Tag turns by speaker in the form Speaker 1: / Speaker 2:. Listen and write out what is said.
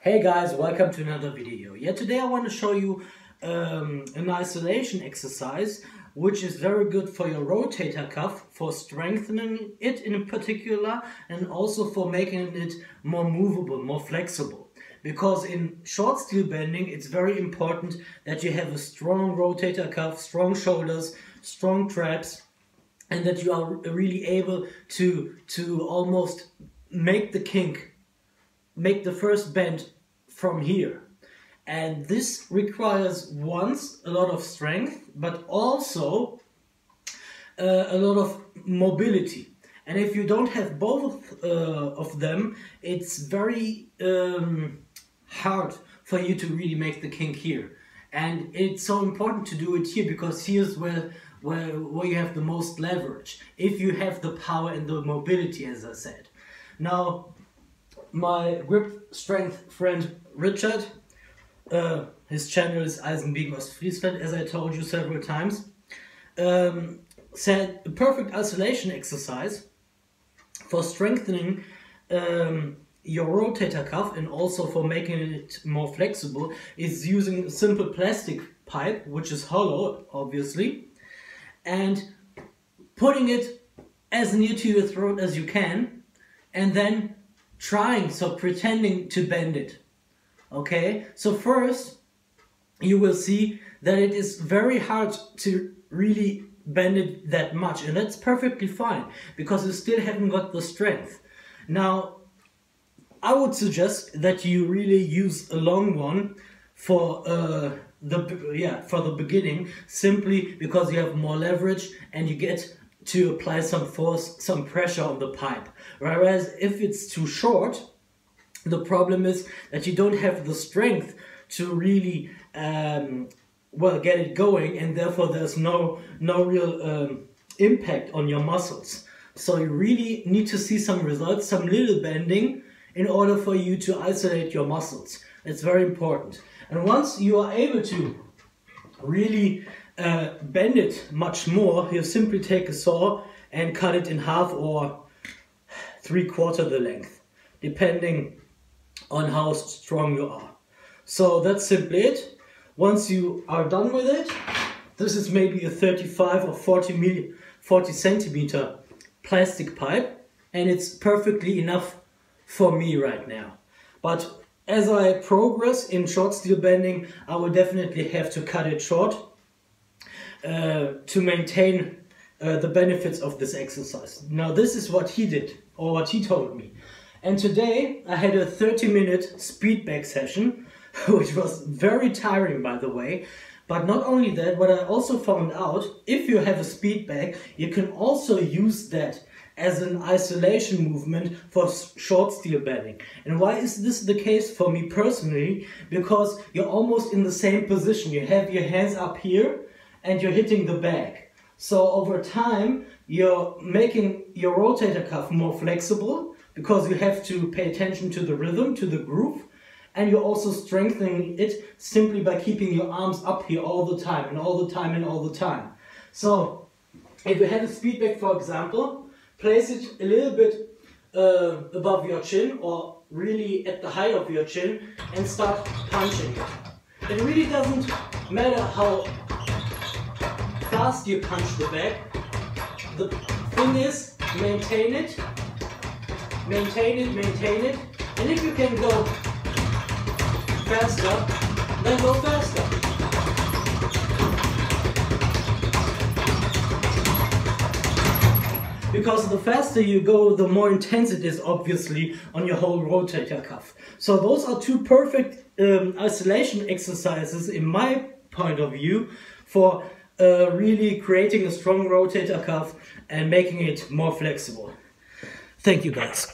Speaker 1: Hey guys, welcome to another video. Today I want to show you an isolation exercise which is very good for your rotator cuff, for strengthening it in particular, and also for making it more movable, more flexible. Because in short steel bending it's very important that you have a strong rotator cuff, strong shoulders, strong traps, and that you are really able to almost make the first bend from here. And this requires a lot of strength, but also a lot of mobility. And if you don't have both of them, it's very hard for you to really make the kink here. And it's so important to do it here, because here's where you have the most leverage, if you have the power and the mobility, as I said. Now, my grip strength friend Richard, his channel is Eisenbiegen aus Friesland, as I told you several times, said a perfect isolation exercise for strengthening your rotator cuff and also for making it more flexible is using a simple plastic pipe, which is hollow obviously, and putting it as near to your throat as you can, and then pretending to bend it. Okay, so first you will see that it is very hard to really bend it that much, and that's perfectly fine because you still haven't got the strength. Now, I would suggest that you really use a long one for the beginning, simply because you have more leverage and you get to apply some force, some pressure on the pipe. Whereas if it's too short, the problem is that you don't have the strength to really get it going, and therefore there's no real impact on your muscles. So you really need to see some results, some little bending, in order for you to isolate your muscles. It's very important. And once you are able to really bend it much more, you simply take a saw and cut it in half or 3/4 the length, depending on how strong you are. So that's simply it. Once you are done with it, this is maybe a 35 or 40 centimeter plastic pipe, and it's perfectly enough for me right now. But as I progress in short steel bending, I will definitely have to cut it short to maintain the benefits of this exercise. Now, this is what he did, or what he told me. And today I had a 30-minute speed bag session, which was very tiring, by the way. But not only that, what I also found out, if you have a speed bag, you can also use that as an isolation movement for short steel bending. And why is this the case for me personally? Because you're almost in the same position. You have your hands up here and you're hitting the bag. So over time, you're making your rotator cuff more flexible, because you have to pay attention to the rhythm, to the groove, and you're also strengthening it simply by keeping your arms up here all the time and all the time and all the time. So if you have a speed bag, for example, place it a little bit above your chin, or really at the height of your chin, and start punching it. It really doesn't matter how fast you punch the bag. The thing is, maintain it, and if you can go faster, then go faster. Because the faster you go, the more intense it is, obviously, on your whole rotator cuff. So those are two perfect isolation exercises, in my point of view, for really creating a strong rotator cuff and making it more flexible. Thank you, guys.